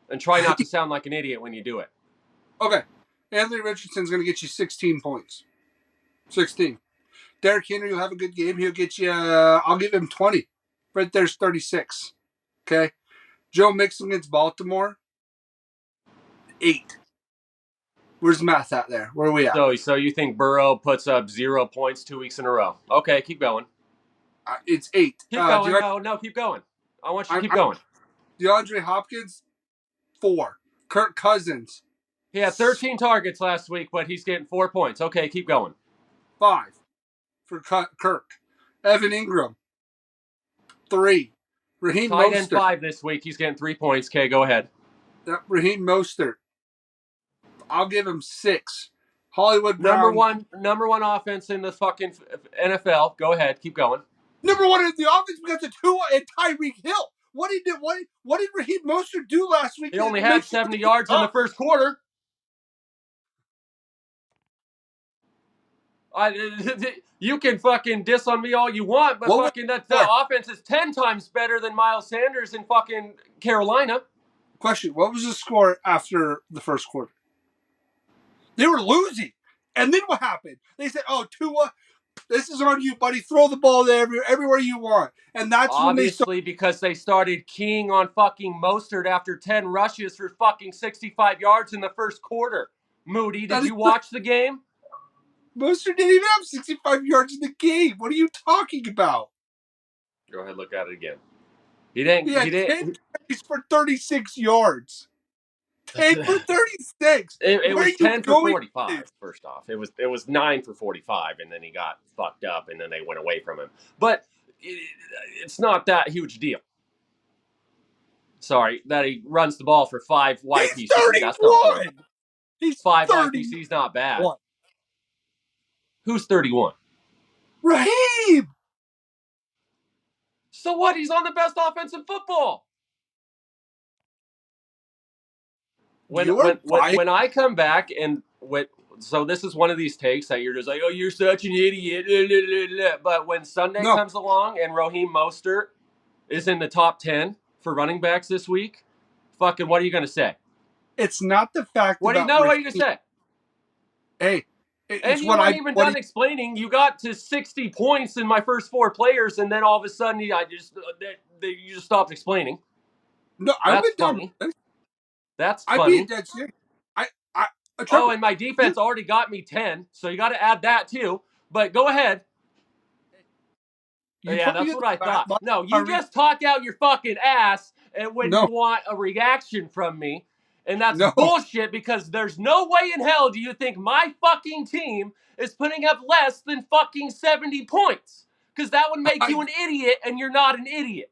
And try not to sound like an idiot when you do it. Okay. Anthony Richardson's going to get you 16 points. 16. Derrick Henry will have a good game. He'll get you, I'll give him 20. Right there's 36. Okay. Joe Mixon against Baltimore, 8. Where's the math at there? Where are we at? So you think Burrow puts up 0 points 2 weeks in a row? Okay, keep going. It's 8. Keep going. No, keep going. I want you to keep going. DeAndre Hopkins, 4. Kirk Cousins, He had 13 targets last week, but he's getting 4 points. Okay, keep going. 5 for Kirk. Evan Ingram, 3. Raheem Tight end Mostert. 5 this week. He's getting 3 points. Okay, go ahead. Raheem Mostert. I'll give him 6. Hollywood Number Brown. one offense in the fucking NFL. Go ahead, keep going. Number 1 in the offense because of Tua and Tyreek Hill. What did Raheem Mostert do last week? He only had 70 yards in the first quarter. You can fucking diss on me all you want, but fucking that offense is 10 times better than Miles Sanders in fucking Carolina. Question: what was the score after the first quarter? They were losing, and then what happened? They said, "Oh, Tua, this is on you, buddy. Throw the ball there everywhere you want." And that's obviously because they started keying on fucking Mostert after 10 rushes for fucking 65 yards in the first quarter. Moody, did you watch the game? Mostert didn't even have 65 yards in the game. What are you talking about? Go ahead, look at it again. He didn't. He had 10 carries for 36 yards. 10 for 36. It was 10 for 45. This? First off, it was 9 for 45, and then he got fucked up, and then they went away from him. But it's not that huge deal. Sorry, that he runs the ball for 5 He's YPC. That's not horrible. 31. He's 5 YPC is not bad. 31. Who's 31? Raheem, So what? He's on the best offense in football. When you're when when biased. when I come back and so this is one of these takes that you're just like, oh, you're such an idiot. But when Sunday No, comes along and Raheem Mostert is in the top 10 for running backs this week, fucking what are you gonna say? it's not the fact What do you about know? What are you gonna Raheem. say? Hey, And it's you what weren't I even what done he, explaining. You got to 60 points in my first 4 players, and then all of a sudden, you just stopped explaining. no. I That's went down. funny. That's I'm being funny. dead serious. I Oh, Trevor, and my you defense already got me 10, so you got to add that too. But go ahead. you Yeah, put me that's in what I the thought. No, you just talk out your fucking ass and when you no, want a reaction from me. And that's no. bullshit because there's no way in hell do you think my fucking team is putting up less than fucking 70 points. Because that would make I you an idiot and you're not an idiot.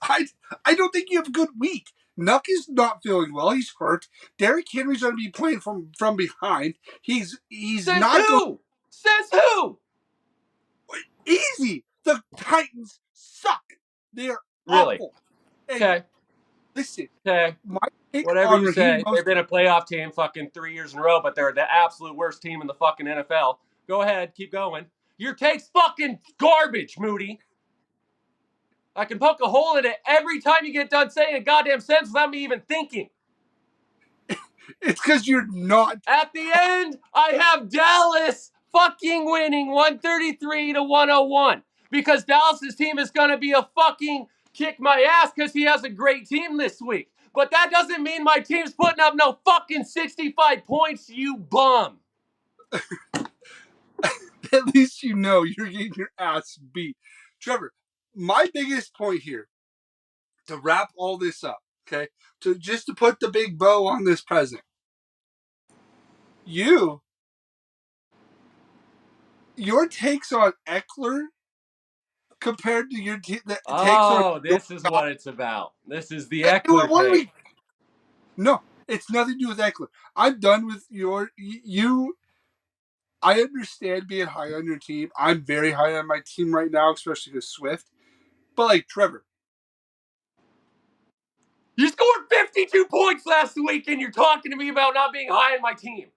I I don't think you have a good week. Nuck is not feeling well. He's hurt. Derrick Henry's going to be playing from behind. He's Says not going who? Says who? easy. The Titans suck. They're Really? awful. Hey, Okay. listen. Okay. My take Whatever on you Raheem say. They've Mostert. been a playoff team fucking 3 years in a row, but they're the absolute worst team in the fucking NFL. Go ahead, keep going. Your take's fucking garbage, Moody. I can poke a hole in it every time you get done saying a goddamn sentence without me even thinking. It's because you're not. At the end, I have Dallas fucking winning 133 to 101 because Dallas's team is going to be a fucking kick my ass because he has a great team this week. But that doesn't mean my team's putting up no fucking 65 points, you bum. At least you know you're getting your ass beat. Trevor, my biggest point here to wrap all this up, okay, to put the big bow on this present. You, your takes on Eckler compared to your the takes on Oh, your this is guy. what it's about. This is the Hey, Eckler what are take. we? No, it's nothing to do with Eckler. I'm done with your you. I understand being high on your team. I'm very high on my team right now, especially with Swift. But like Trevor, You scored 52 points last week and you're talking to me about not being high on my team.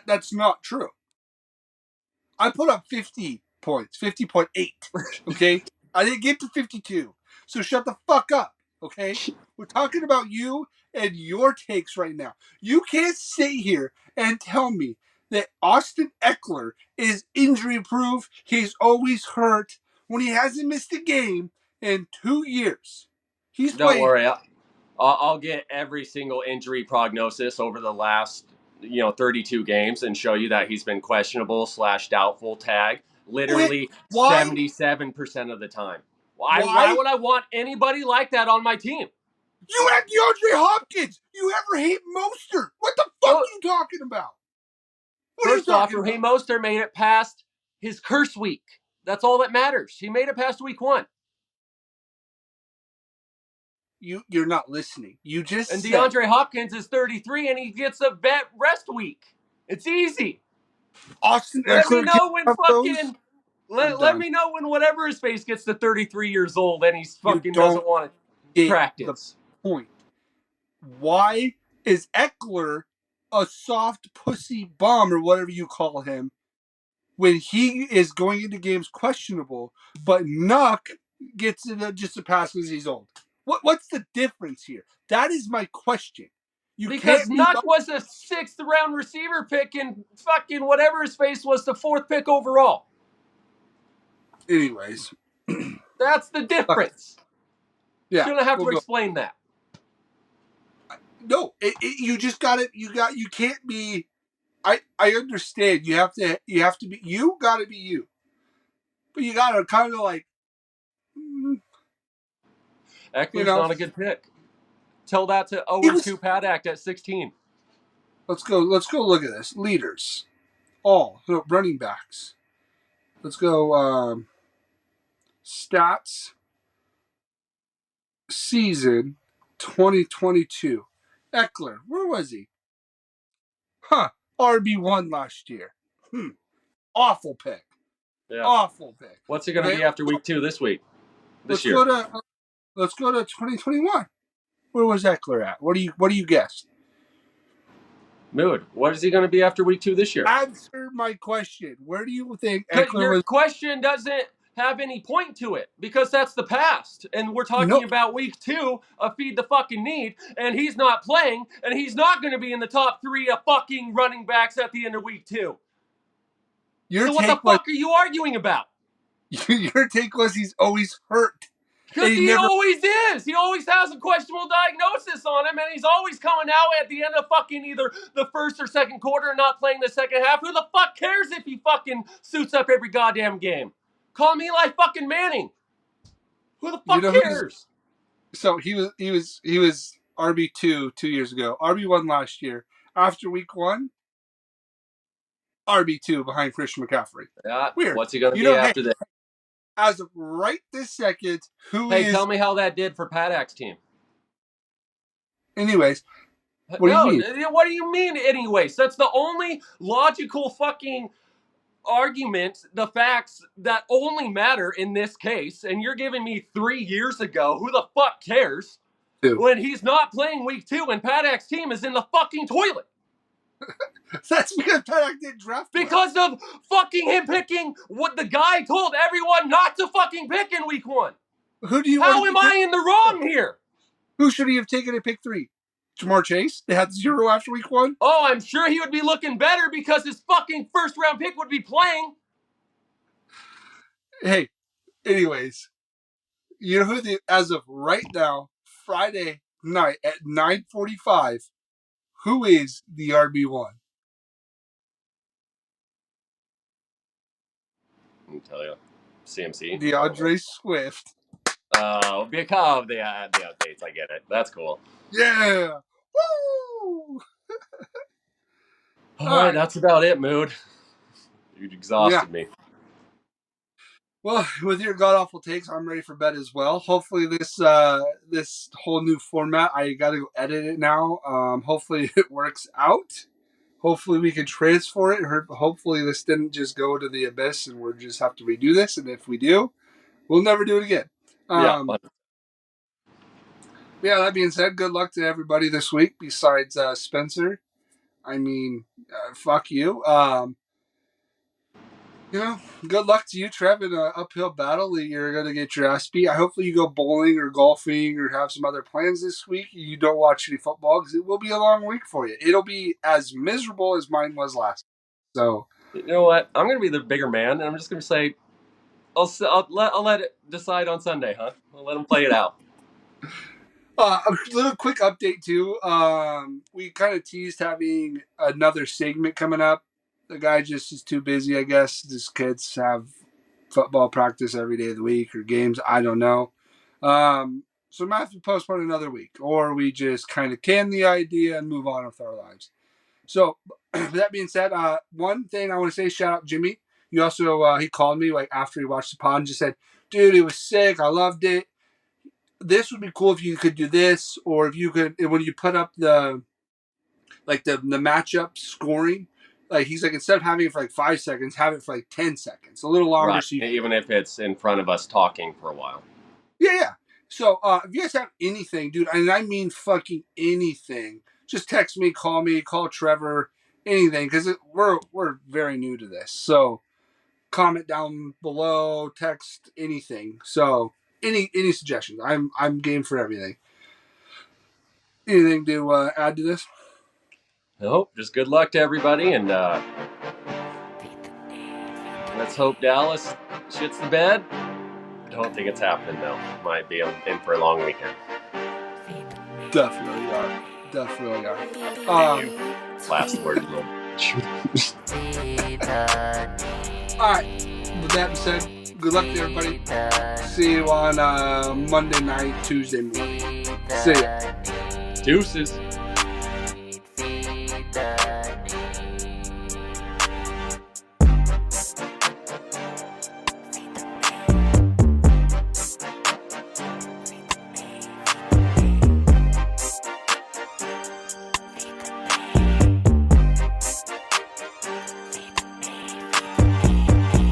that's not true. I put up 50 points, 50.8. Okay? I didn't get to 52. So shut the fuck up. Okay? We're talking about you and your takes right now. You can't sit here and tell me that Austin Eckler is injury proof. He's always hurt when he hasn't missed a game in 2 years. He's Don't played. worry. I'll get every single injury prognosis over the last 32 games and show you that he's been questionable slash doubtful tag literally Why? 77% of the time. Why Why? would I want anybody like that on my team? You had DeAndre Hopkins. You ever hate Mostert? What the fuck Well, are you talking about? What are you first off, talking Raheem about? Mostert made it past his curse week. That's all that matters. He made it past week 1. You're not listening. You just And said DeAndre Hopkins is 33 and he gets a vet rest week. It's easy. Austin Let me Eckler can't know when have those. fucking I'm let done. me know when whatever his face gets to 33 years old and he You fucking don't doesn't want to get the practice. point. Why is Eckler a soft pussy bum or whatever you call him when he is going into games questionable, but Nuck gets it just a pass because he's old? What's the difference here? That is my question. You Because can't be. Nuck was a 6th round receiver pick and fucking whatever his face was the 4th pick overall. Anyways, That's the difference. yeah, Shouldn't have we'll to go. explain that. No, you just got it. You can't be. I understand. You have to be. You got to be you. But you got to kind of like, mm, you Eckler's know. not a good pick. Tell that to He 0 2 was. Padak at 16. Let's go. Let's go look at this. Leaders, all running backs. Let's go. Stats. season 2022. Eckler, where was he? RB1 last year. Awful pick. Yeah. Awful pick. What's it going to Okay, be after week 2 this let's year? go to 2021. Where was Eckler at? What do you guess? Mood. What is he going to be after week 2 this year? Answer my question. Where do you think Eckler Your was? question doesn't have any point to it because that's the past. And we're No, talking about week 2 of Feed the Fucking Need, and he's not playing, and he's not going to be in the top 3 of fucking running backs at the end of week 2. your So what the take was fuck are you arguing about? your take was he's always hurt, and Because he he never. always is. He always has a questionable diagnosis on him, and he's always coming out at the end of fucking either the first or second quarter and not playing the second half. Who the fuck cares if he fucking suits up every goddamn game? Call me like fucking Manning. Who the You fuck know who's cares? so he was RB2 2 years ago, RB1 last year. After week 1, RB2 behind Christian McCaffrey. Yeah, Weird. what's he going to You be know, hey, after that? as of right this second, who Hey, tell is? me how that did for Paddock's team. Anyways, what do you No, mean? what do you mean anyways? That's the only logical fucking argument, the facts that only matter in this case, and you're giving me 3 years ago. Who the fuck cares? Two. When he's not playing week 2 and Paddock's team is in the fucking toilet. That's because Paddock didn't draft well. Because of fucking him picking what the guy told everyone not to fucking pick in week 1. Who do you How want am to pick? I in the wrong here? Who should he have taken at pick 3? Jamar Chase? They had 0 after week 1? Oh, I'm sure he would be looking better because his fucking first round pick would be playing. Hey, anyways, you know who as of right now, Friday night at 9:45, who is the RB1? Let me tell you. CMC. DeAndre Swift. Oh, because of the updates. I get it. That's cool. Yeah. Woo! All right, that's about it, Mood. You exhausted me. Well, with your god awful takes, I'm ready for bed as well. Hopefully, this whole new format, I got to go edit it now. Hopefully, it works out. Hopefully, we can transfer it. Hopefully, this didn't just go to the abyss, and we'll just have to redo this. And if we do, we'll never do it again. Yeah. Yeah. That being said, good luck to everybody this week. Besides Spencer, I mean, fuck you. Good luck to you, Trev, in an uphill battle. You're going to get your ass beat. Hopefully you go bowling or golfing or have some other plans this week. You don't watch any football because it will be a long week for you. It'll be as miserable as mine was last. So, you know what? I'm going to be the bigger man, and I'm just going to say, I'll let it decide on Sunday, huh? I'll let him play it out. a little quick update too. We kind of teased having another segment coming up. The guy just is too busy, I guess. His kids have football practice every day of the week or games. I don't know. So we might have to postpone another week, or we just kind of can the idea and move on with our lives. So, with that being said, one thing I want to say, shout out Jimmy. You also he called me like after he watched the pod and just said, "Dude, it was sick. I loved it. This would be cool if you could do this, or if you could when you put up the matchup scoring." Like he's like, instead of having it for like 5 seconds, have it for like 10 seconds, a little longer. Right. So even if it's in front of us talking for a while. Yeah. So if you guys have anything, dude, and I mean fucking anything, just text me, call Trevor, anything, because we're very new to this. So comment down below, text anything. So any suggestions? I'm game for everything. Anything to add to this? Nope. Just good luck to everybody, and let's hope Dallas shits the bed. Don't think it's happening though. Might be in for a long weekend. Definitely are. Last word. All right. With that being said, good luck to everybody. See you on Monday night, Tuesday morning. See ya. Deuces.